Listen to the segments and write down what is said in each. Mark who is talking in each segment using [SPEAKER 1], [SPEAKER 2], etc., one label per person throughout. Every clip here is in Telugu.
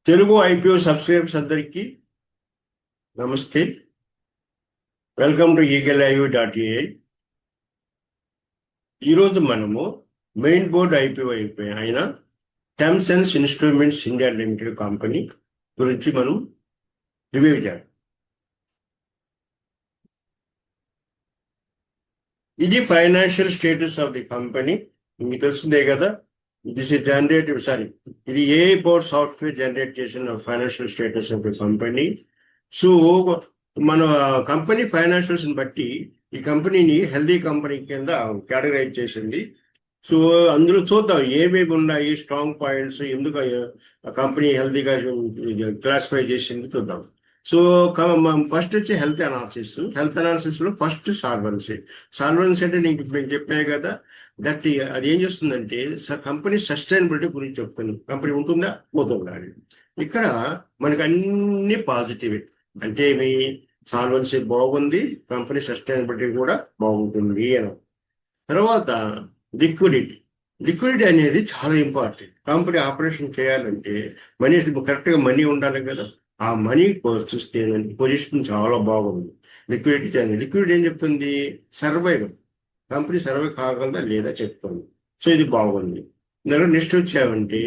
[SPEAKER 1] తెలుగు ఐపీఓ సబ్స్క్రైబర్స్ అందరికీ నమస్తే. Welcome to eaglelive.ai. ఈరోజు మనము మెయిన్ బోర్డ్ ఐపీఓ అయిన Thomsons instruments India limited company గురించి మనం రివ్యూ చేయాలి. ఇది financial status of the company. మీకు తెలిసిందే కదా. దిస్ ఇస్ జనరేటివ్ ఇది ఏఐ పవర్ సాఫ్ట్వేర్ జనరేట్ చేసిన financial status of the company. So మన కంపెనీ ఫైనాన్షియల్స్ బట్టి ఈ కంపెనీని హెల్దీ కంపెనీ కింద కేటగరైజ్ చేసింది. సో అందులో చూద్దాం ఏమేమి ఉన్నాయి స్ట్రాంగ్ పాయింట్స్, ఎందుకు కంపెనీ హెల్దీగా క్లాసిఫై చేసింది చూద్దాం. సో ఫస్ట్ వచ్చి హెల్త్ అనాలిసిస్ లో ఫస్ట్ సాల్వెన్సీ అంటే నేను చెప్పాను కదా. దట్ అది ఏం చేస్తుందంటే కంపెనీ సస్టైనబిలిటీ గురించి చెప్తాను. కంపెనీ ఉంటుందా పోతుందా అని. ఇక్కడ మనకి అన్ని పాజిటివ్ అంటే మీ సాల్వెన్సీ బాగుంది, కంపెనీ సస్టైనబిలిటీ కూడా బాగుంటుంది అని. తర్వాత లిక్విడిటీ అనేది చాలా ఇంపార్టెంట్. కంపెనీ ఆపరేషన్ చేయాలంటే మనీ కరెక్ట్గా మనీ ఉండాలి కదా. ఆ మనీ చూస్తే పొజిషన్ చాలా బాగుంది. లిక్విడిటీ ఏం చెప్తుంది? సర్వైవల్, కంపెనీ సర్వైవ్ కాగలదా లేదా చెప్తుంది. సో ఇది బాగుంది. దానిలో నెక్స్ట్ వచ్చామంటే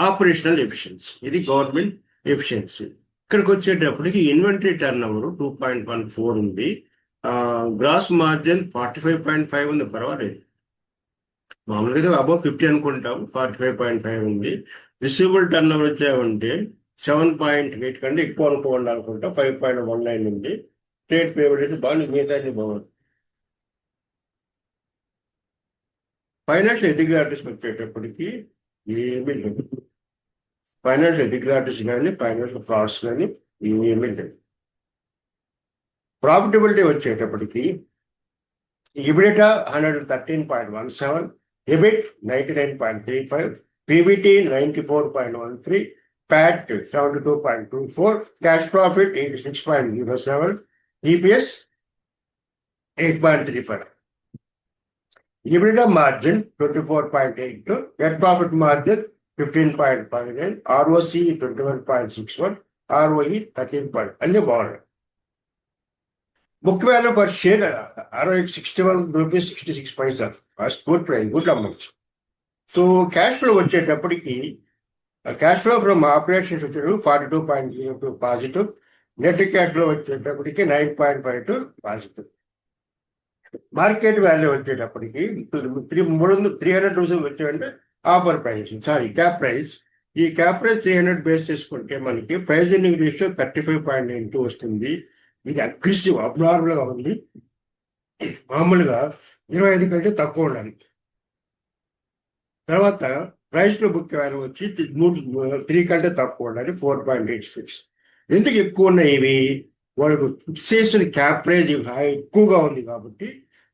[SPEAKER 1] ఆపరేషనల్ ఎఫిషియన్సీ. ఇది గవర్నమెంట్ ఎఫిషియన్సీ. ఇక్కడికి వచ్చేటప్పటికి ఇన్వెంటరీ టర్న్ ఓవర్ 2.14 ఉంది. గ్రాస్ మార్జిన్ 45.5 ఉంది. పర్వాలేదు, మామూలుగా అబౌవ్ 50 అనుకుంటాం. 45.5 ఉంది. రిసీవబుల్ టర్న్ ఓవర్ వచ్చామంటే 7.8 కంటే ఎక్కువ అనుకోండి అనుకుంటా. 5.19 ఉంది. ట్రేడ్ పేమెంట్ అయితే బాగా మిగతా బాగుంది. ఫైనాన్షియల్ ఇర్రెగ్యులారిటీస్ వచ్చేటప్పటికి ఏమీ లేదు. ఫైనాన్షియల్ ఇర్రెగ్యులారిటీస్ కానీ ఫైనాన్షియల్ ఫ్రాడ్స్ కానీ ఏమీ లేదు. ప్రాఫిటబిలిటీ వచ్చేటప్పటికి EBITDA 113.17, EBIT 99.35, PBT 94.13, PAT 72.24, cash profit 86.07, EPS 8.35. EBITDA margin 24.82, net profit margin 15.59, ROC 21.61, ROE 13. అన్ని బాగున్నాయి. Book value per share 61 rupees 66 paisa. Good price, good amount. So cash flow వచ్చేటప్పటికి క్యాష్ ఫ్లో ఫ్రమ్ ఆపరేషన్స్ వచ్చేటప్పుడు 42.02 పాజిటివ్. నెట్ క్యాష్ ఫ్లో వచ్చేటప్పటికి 9.52 పాజిటివ్. మార్కెట్ వాల్యూ వచ్చేటప్పటికి 300 వచ్చేయంటే ఆఫర్ ప్రైస్, క్యాప్ ప్రైస్. ఈ క్యాప్ ప్రైస్ 300 బేస్ చేసుకుంటే మనకి ప్రైస్ ఎర్నింగ్ రేషియో 35.92 వస్తుంది. ఇది అగ్రెసివ్, అబ్నార్మల్ గా ఉంది. మామూలుగా 25 కంటే తక్కువ ఉండాలి. తర్వాత ప్రైస్ టు బుక్ వాల్యూ వచ్చి 3 కంటే తక్కువ ఉండాలి, 4.86. ఎందుకు ఎక్కువ ఉన్నాయి ఇవి? వాళ్ళకు ఫిక్సేషన్ క్యాప్ ప్రైస్ ఎక్కువగా ఉంది కాబట్టి.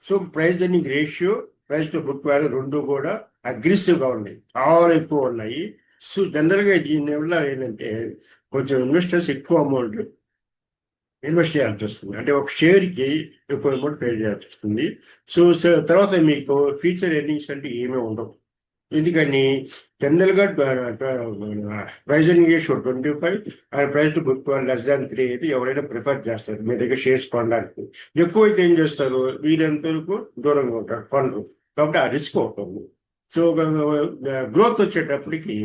[SPEAKER 1] So price earning ratio, price to book value రెండు కూడా అగ్రెసివ్ గా ఉన్నాయి, చాలా ఎక్కువ ఉన్నాయి. సో జనరల్ గా దీనివల్ల ఏంటంటే కొంచెం ఇన్వెస్టర్స్ ఎక్కువ అమౌంట్ ఇన్వెస్ట్ చేయాల్సి వస్తుంది. అంటే ఒక షేర్కి ఎక్కువ అమౌంట్ పే చేయాల్సి వస్తుంది. సో తర్వాత మీకు ఫ్యూచర్ ఎర్నింగ్స్ అంటే ఏమీ ఉండవు. ఎందుకని జనరల్గా price earning ratio 25 and price to book <3 అయితే ఎవరైనా ప్రిఫర్ చేస్తారు మీ దగ్గర షేర్స్ కొనడానికి. ఎక్కువైతే ఏం చేస్తారు, వీరంత వరకు దూరంగా ఉంటారు, కొనరు. కాబట్టి ఆ రిస్క్ ఉంటుంది. సో గ్రోత్ వచ్చేటప్పటికి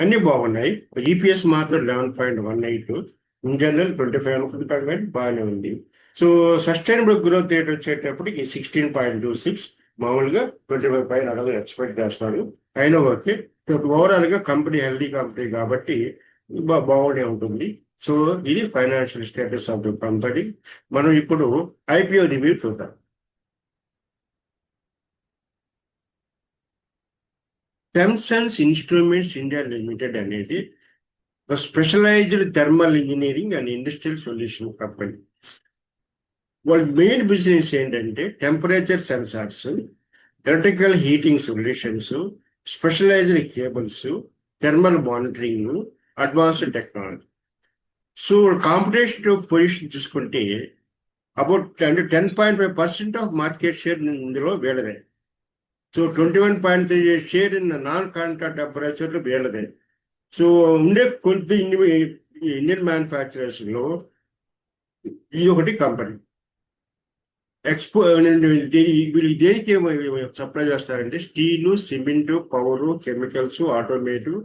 [SPEAKER 1] అన్ని బాగున్నాయి. ఈపీఎస్ మాత్రం 11.18, ఇన్ జనరల్ 25 అనుకుంటాం కానీ బాగానే ఉంది. సో సస్టైనబుల్ గ్రోత్ రేట్ వచ్చేటప్పటికి 16.26, మామూలుగా 25 పైన అడగ ఎక్స్పెక్ట్ చేస్తాడు. అయినా ఓకే. ఓవరాల్ గా కంపెనీ హెల్దీ కంపెనీ కాబట్టి బాగుండే ఉంటుంది. సో ఇది financial status of the company. మనం ఇప్పుడు ఐపీఓ రివ్యూ చూద్దాం. థామ్సన్స్ ఇన్స్ట్రుమెంట్స్ ఇండియా లిమిటెడ్ అనేది specialized thermal engineering and industrial solution company. వాళ్ళ మెయిన్ బిజినెస్ ఏంటంటే temperature sensors, electrical heating solutions, specialized cables, thermal monitoring, advanced technology. So competitive position చూసుకుంటే అబౌట్ 10.5% ఆఫ్ మార్కెట్ షేర్ ఇందులో వీళ్ళదే. So 21.3 share in non contact టెంపరేచర్లు వీళ్ళదే. So ఉండే కొద్ది ఇండియన్ మ్యానుఫ్యాక్చరర్స్ లో ఇది ఒకటి కంపెనీ. వీళ్ళు దేనికి సప్లై చేస్తారంటే steel, cement, power, chemicals, automotive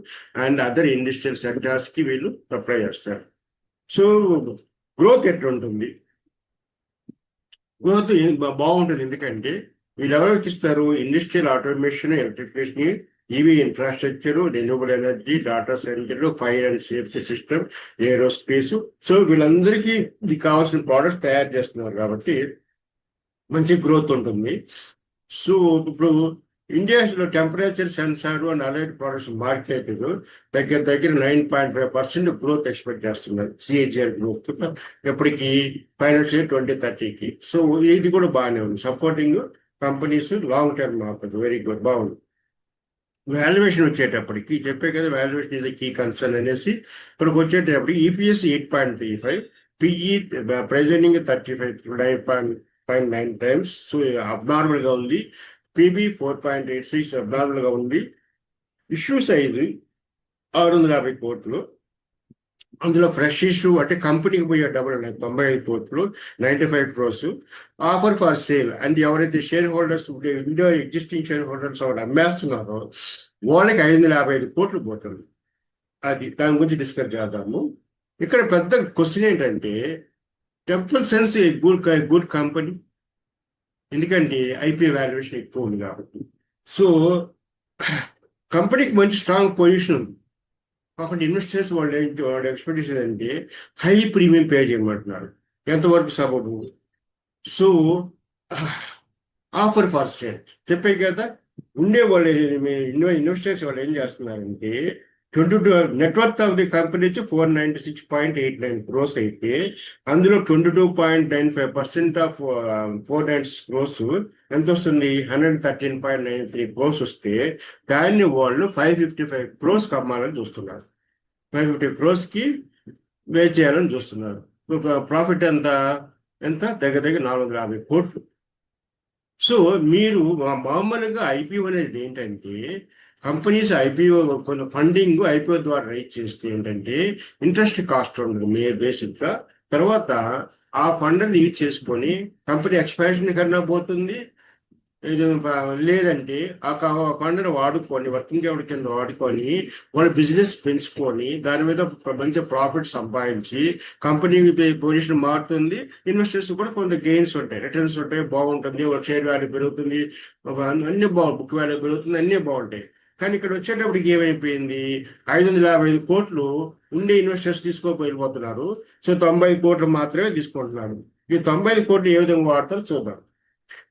[SPEAKER 1] and other industrial sectors కి వీళ్ళు సప్లై చేస్తారు. సో గ్రోత్ ఎట్లుంటుంది? గ్రోత్ బాగుంటుంది. ఎందుకంటే వీళ్ళు ఎవరికి ఇస్తారు? Industrial automation, electrification, EV infrastructure, renewable energy, data centre, fire and safety system, aerospace. So వీళ్ళందరికీ ఇది కావాల్సిన ప్రోడక్ట్స్ తయారు చేస్తున్నారు కాబట్టి మంచి గ్రోత్ ఉంటుంది. సో ఇప్పుడు ఇండియాలో temperature sensor and allied products market దగ్గర 9.5% గ్రోత్ ఎక్స్పెక్ట్ చేస్తున్నారు. సిఏజిఆర్ గ్రోత్ ఎప్పటికి ఫైనాన్షియల్ 2030కి. సో ఇది కూడా బాగానే ఉంది. Supporting companies long term market very good, బాగుంది. వాల్యుయేషన్ వచ్చేటప్పటికి చెప్పే కదా, వాల్యుయేషన్ ఇది కీ కన్సర్న్ అనేసి. ఇక్కడికి వచ్చేటప్పటికి EPS 8.35, PE presenting 35.9 times. So abnormal గా ఉంది. పీబీ 4.86 అబ్నార్మల్ గా ఉంది. ఇష్యూ సైజు 650 కోట్లు. అందులో ఫ్రెష్ ఇష్యూ అంటే కంపెనీకి పోయే డబ్బులు 95 కోట్లు, 95 crores. Offer for sale and ఎవరైతే shareholders India existing shareholders వాళ్ళు అమ్మేస్తున్నారో వాళ్ళకి 555 కోట్లు పోతుంది. అది దాని గురించి డిస్కస్ చేద్దాము. ఇక్కడ పెద్ద క్వశ్చన్ ఏంటంటే టెంపుల్ సెన్స్ గుడ్ కంపెనీ, ఎందుకంటే ఐపీఓ వాల్యుయేషన్ ఎక్కువ ఉంది కాబట్టి. సో కంపెనీకి మంచి స్ట్రాంగ్ పొజిషన్ ఉంది. కాబట్టి ఇన్వెస్టర్స్ వాళ్ళు ఎక్స్పెక్టేషన్ అంటే హై ప్రీమియం పే చేయమంటున్నారు. ఎంతవరకు సబబు? సో ఆఫర్ ఫర్ సేల్ చెప్పే కదా, ఉండే వాళ్ళు ఇన్వెస్టర్స్ వాళ్ళు ఏం చేస్తున్నారంటే 22 నెట్వర్త్ ఆఫ్ ది కంపెనీ వచ్చి 496.89 crores అయితే అందులో 22.95% ఆఫ్ 496 crores ఎంత వస్తుంది? 113.93 crores వస్తే దాన్ని వాళ్ళు 555 crores కమ్మాలని చూస్తున్నారు. 550 crores కి వే చేయాలని చూస్తున్నారు. ప్రాఫిట్ ఎంత దగ్గర 450 కోట్లు. సో మీరు మామూలుగా ఐపీఓ అనేది ఏంటంటే కంపెనీస్ ఐపీఓ కొన్ని ఫండింగ్ ఐపీఓ ద్వారా రైజ్ చేస్తే ఏంటంటే ఇంట్రెస్ట్ కాస్ట్ ఉండదు బేసిక్ గా. తర్వాత ఆ ఫండ్ యూజ్ చేసుకొని కంపెనీ ఎక్స్పాన్షన్ కన్నా పోతుంది. లేదంటే ఆ ఫండ్ని వాడుకొని వర్కింగ్ క్యాపిటల్ కింద వాడుకొని వాళ్ళ బిజినెస్ పెంచుకొని దాని మీద మంచి ప్రాఫిట్ సంపాదించి కంపెనీ పొజిషన్ మారుతుంది. ఇన్వెస్టర్స్ కూడా కొంత గెయిన్స్ ఉంటాయి, రిటర్న్స్ ఉంటాయి, బాగుంటుంది. వాళ్ళ షేర్ వాల్యూ పెరుగుతుంది, అన్ని బుక్ వాల్యూ పెరుగుతుంది, అన్నీ బాగుంటాయి. కానీ ఇక్కడ వచ్చేటప్పటికి ఏమైపోయింది? 555 కోట్లు ఉండే ఇన్వెస్టర్స్ వెళ్ళిపోతున్నారు. సో 90 కోట్లు మాత్రమే తీసుకుంటున్నారు. ఈ 90 కోట్లు ఏ విధంగా వాడతారో చూద్దాం.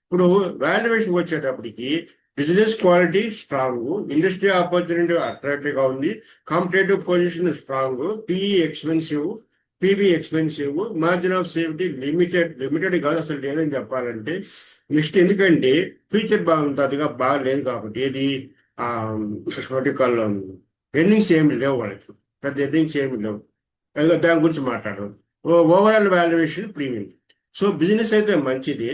[SPEAKER 1] ఇప్పుడు వాల్యుయేషన్ వచ్చేటప్పటికి business quality strong, industry opportunity attractive గా ఉంది, competitive position strong, PE expensive, PB expensive, margin of safety limited కాదు అసలు లేదని చెప్పాలంటే. నెక్స్ట్ ఎందుకంటే ఫ్యూచర్ బాగుంటుందిగా బాగలేదు కాబట్టి ఏది ఎర్నింగ్స్ ఏమి లేవు, వాళ్ళకి పెద్ద ఎర్నింగ్స్ ఏమి లేవు. దాని గురించి మాట్లాడడం. Overall valuation premium. So business అయితే మంచిది,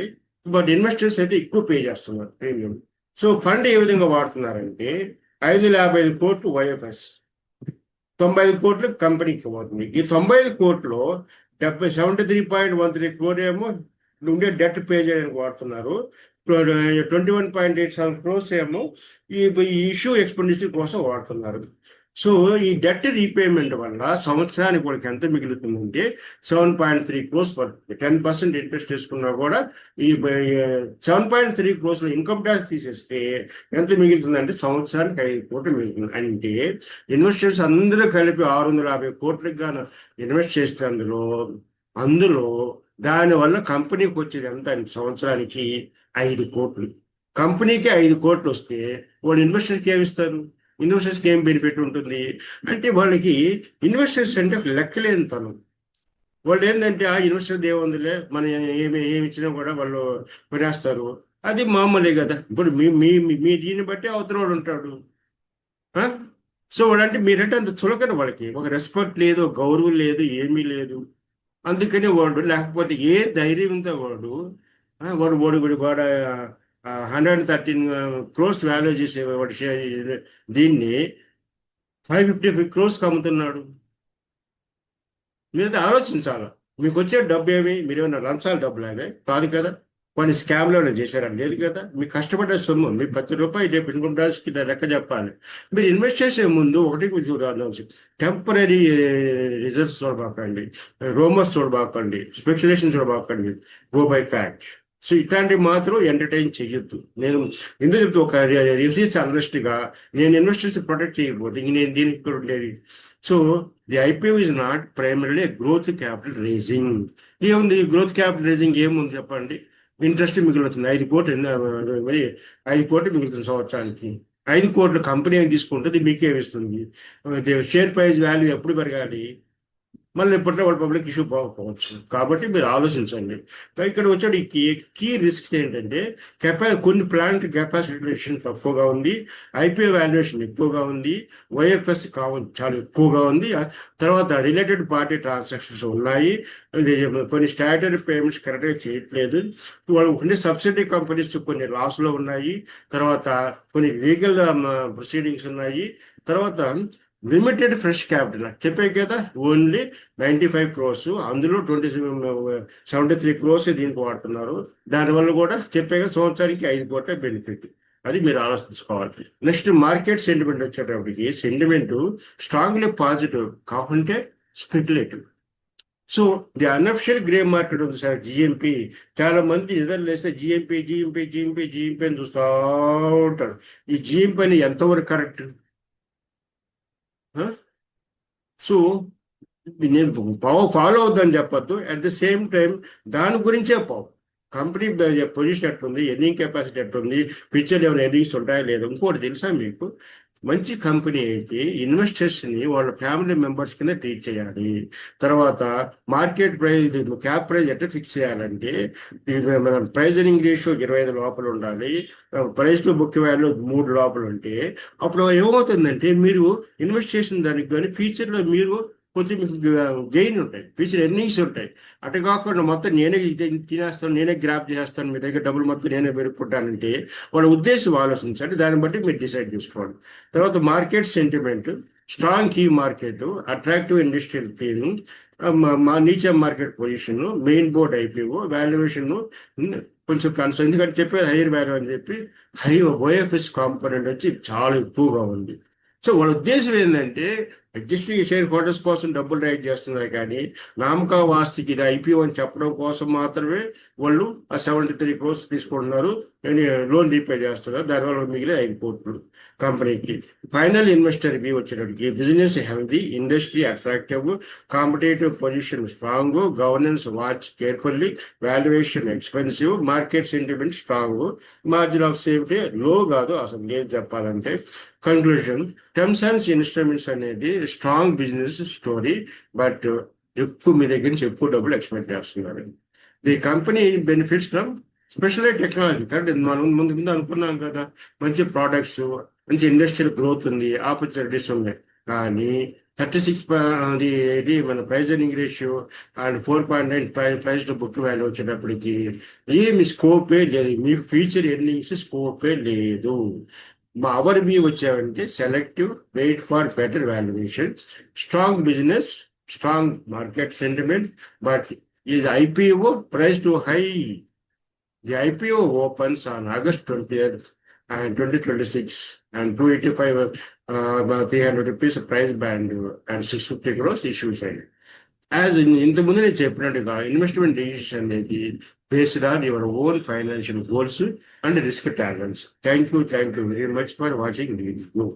[SPEAKER 1] బట్ ఇన్వెస్టర్స్ అయితే ఎక్కువ పే చేస్తున్నారు ప్రీమియం. సో ఫండ్ ఏ విధంగా వాడుతున్నారంటే 555 కోట్లు వైఎఫ్ఎస్, 95 కోట్లు కంపెనీకి పోతుంది. ఈ 95 కోట్లు 73.13 crore ఏమో ఉండే డెట్ పే చేయడానికి వాడుతున్నారు. 21.87 crores ఏమో ఈ ఇష్యూ ఎక్స్పెండిచర్ కోసం వాడుతున్నారు. సో ఈ డెట్ రీపేమెంట్ వల్ల సంవత్సరానికి వాళ్ళకి ఎంత మిగులుతుందంటే 7.3 crores పడుతుంది. 10% ఇంట్రెస్ట్ తీసుకున్నా కూడా ఈ 7.3 crores ఇన్కమ్ ట్యాక్స్ తీసేస్తే ఎంత మిగులుతుందంటే సంవత్సరానికి 5 కోట్లు మిగులుతుంది. అంటే ఇన్వెస్టర్స్ అందరూ కలిపి 650 కోట్లకు గాను ఇన్వెస్ట్ చేస్తే అందులో దానివల్ల కంపెనీకి వచ్చేది ఎంత సంవత్సరానికి 5 కోట్లు. కంపెనీకి 5 కోట్లు వస్తే వాళ్ళు ఇన్వెస్టర్స్కి ఏమిస్తారు? ఇన్వెస్టర్స్కి ఏం బెనిఫిట్ ఉంటుంది అంటే వాళ్ళకి ఇన్వెస్టర్స్ అంటే లెక్కలేని తనం. వాళ్ళు ఏంటంటే ఆ ఇన్వెస్టర్ ఏముందిలే మనం ఏమి ఇచ్చినా కూడా వాళ్ళు కొనేస్తారు, అది మామూలే కదా. ఇప్పుడు మీ దీన్ని బట్టి అవతల ఉంటాడు. సో వాళ్ళంటే మీరంటే అంత చులకన, వాళ్ళకి ఒక రెస్పెక్ట్ లేదు, గౌరవం లేదు, ఏమీ లేదు. అందుకని వాడు లేకపోతే ఏ ధైర్యంతో వాడు 113 crores వాల్యూ చేసే వాడు దీన్ని 555 crores అమ్ముతున్నాడు. మీరైతే ఆలోచించాలి. మీకు వచ్చే డబ్బు ఏమి, మీరు ఏమైనా లంచాల డబ్బులు కాదు కదా. కొన్ని స్కామ్లో చేశారని లేదు కదా. మీకు కష్టపడ్డ సొమ్ము, మీ ₹10 రేపు ఇన్కమ్ ట్యాక్స్కి లెక్క చెప్పాలి. మీరు ఇన్వెస్ట్ చేసే ముందు ఒకటి చూడాలి, టెంపరీ రిజల్ట్స్ చూడబాకండి, రోమర్స్ చూడబాకండి, స్పెక్యులేషన్ చూడబాకండి, గో బై ఫ్యాక్ట్. సో ఇట్లాంటివి మాత్రం ఎంటర్టైన్ చేయొద్దు. నేను ఎందుకు చెప్తే ఒక రిసీస్ అనలిస్ట్గా నేను ఇన్వెస్టర్స్ ప్రొటెక్ట్ చేయకపోతే ఇంక నేను దీనికి కూడా ఉండేది. So the IPO is not primarily growth capital raising. ఏముంది గ్రోత్ క్యాపిటల్ రేజింగ్ ఏముంది చెప్పండి. ఇంట్రెస్ట్ మిగులుతుంది 5 కోట్లు, 5 కోట్లు మిగులుతుంది సంవత్సరానికి. 5 కోట్ల కంపెనీ ఏమి తీసుకుంటుంది, మీకేమిస్తుంది. షేర్ ప్రైస్ వాల్యూ ఎప్పుడు పెరగాలి, మళ్ళీ ఎప్పటిలో వాళ్ళు పబ్లిక్ ఇష్యూ పోవచ్చు. కాబట్టి మీరు ఆలోచించండి. ఇక్కడ వచ్చాడు ఈ కీ రిస్క్ ఏంటంటే కొన్ని ప్లాంట్ కెపాసిటీ తక్కువగా ఉంది, ఐపీఓ వాల్యుయేషన్ ఎక్కువగా ఉంది, వైఎఫ్ఎస్ చాలా ఎక్కువగా ఉంది, తర్వాత రిలేటెడ్ పార్టీ ట్రాన్సాక్షన్స్ ఉన్నాయి, కొన్ని స్టాట్యూటరీ పేమెంట్స్ కరెక్ట్గా చేయట్లేదు, వాళ్ళు ఉండే సబ్సిడీ కంపెనీస్ కొన్ని లాస్లో ఉన్నాయి, తర్వాత కొన్ని లీగల్ ప్రొసీడింగ్స్ ఉన్నాయి, తర్వాత లిమిటెడ్ ఫ్రెష్ క్యాపిటల్ చెప్పే కదా ఓన్లీ 95 crores, అందులో 73 crores దీనికి వాడుతున్నారు. దానివల్ల కూడా చెప్పే కదా సంవత్సరానికి 5 కోట్ల బెనిఫిట్. అది మీరు ఆలోచించుకోవాలి. నెక్స్ట్ మార్కెట్ సెంటిమెంట్ వచ్చేటప్పటికి సెంటిమెంట్ స్ట్రాంగ్లీ పాజిటివ్ కాకుంటే speculative. So the unofficial grey market ఉంది సార్ జిఎంపి. చాలా మంది నిద్రలేస్తే జిఎంపి జిఎంపి జిఎంపి జిఎంపి అని చూస్తూ ఉంటారు. ఈ జిఎంపి అని ఎంతవరకు కరెక్ట్? సో నేను ఫాలో అవుద్దని చెప్పొద్దు. అట్ ద సేమ్ టైం దాని గురించే కంపెనీ పొజిషన్ ఎట్లుంది, ఎర్నింగ్ కెపాసిటీ ఎట్లుంది, ఫ్యూచర్ ఏమైనా ఎర్నింగ్స్ ఉంటాయా లేదా. ఇంకోటి తెలుసా మీకు, మంచి కంపెనీ అయితే ఇన్వెస్టర్స్ని వాళ్ళ ఫ్యామిలీ మెంబర్స్ కింద ట్రీట్ చేయాలి. తర్వాత మార్కెట్ ప్రైస్, క్యాప్ ప్రైస్ ఎట్లా ఫిక్స్ చేయాలంటే ప్రైస్ ఎర్నింగ్ రేషియో 25 లోపల ఉండాలి, ప్రైస్ టు బుక్ వాల్యూ 3 లోపల ఉంటే అప్పుడు ఏమవుతుందంటే మీరు ఇన్వెస్ట్ చేసిన దానికి కానీ ఫ్యూచర్లో మీరు కొంచెం మీకు గెయిన్ ఉంటాయి, ఫ్యూచర్ ఎర్నింగ్స్ ఉంటాయి. అటు కాకుండా మొత్తం నేనే తినేస్తాను, నేనే గ్రాప్ చేస్తాను, మీ దగ్గర డబ్బులు మొత్తం నేనే పెరుక్కుంటానంటే వాళ్ళ ఉద్దేశం ఆలోచించండి. దాన్ని బట్టి మీరు డిసైడ్ చేసుకోండి. తర్వాత market sentiment, strong key market, attractive industrial theme, మా niche market position, main board IPO valuation కొంచెం కన్సర్న్, ఎందుకంటే చెప్పేది హైయర్ వాల్యూ అని చెప్పి ఓఎఫ్ఎస్ కాంపోనెంట్ వచ్చి చాలా ఎక్కువగా ఉంది. సో వాళ్ళ ఉద్దేశం ఏంటంటే ఎగ్జిస్టింగ్ షేర్ హోల్డర్స్ కోసం డబ్బులు రైట్ చేస్తున్నారు, కానీ నామకా వాస్తికి ఐపీఓ అని చెప్పడం కోసం మాత్రమే వాళ్ళు ఆ 73 crores తీసుకుంటున్నారు, లోన్ రీపే చేస్తున్నారు. దానివల్ల మిగిలిన 5 కోట్లు కంపెనీకి. ఫైనల్ ఇన్వెస్టర్ వ్యూ వచ్చేటప్పటికి business healthy, industry attractive, competitive position strong, governance watch carefully, valuation expensive, market sentiment strong, margin of safety లో కాదు అసలు లేదు చెప్పాలంటే. కన్క్లూజన్, టర్మ్స్ అండ్ ఇన్స్ట్రుమెంట్స్ అనేది స్ట్రాంగ్ బిజినెస్ స్టోరీ, బట్ ఎక్కువ మీ దగ్గర నుంచి ఎక్కువ డబ్బులు ఎక్స్పెక్ట్ చేస్తున్నారు. The company benefits from specialize technology. Correct, మనం ముందు అనుకున్నాం కదా, మంచి ప్రోడక్ట్స్, మంచి ఇండస్ట్రియల్ గ్రోత్ ఉంది, ఆపర్చునిటీస్ ఉన్నాయి. కానీ 36 ఇది మన price earning ratio and 4.9 price to book value వచ్చేటప్పటికి ఏమి స్కోపే లేదు, మీకు ఫ్యూచర్ ఎర్నింగ్స్ స్కోపే లేదు. మా అవర్ వ్యూ వచ్చామంటే selective, wait for better valuation, strong business, strong market sentiment, but ఇది IPO price too high. The IPO opens on August 20th and 2026 and 285 ₹300 price band and 650 crores issues. As ఇంతకుముందు నేను చెప్పినట్టుగా ఇన్వెస్ట్మెంట్ డిసిషన్ అనేది based on your own financial goals and risk tolerance. Thank you very much for watching video.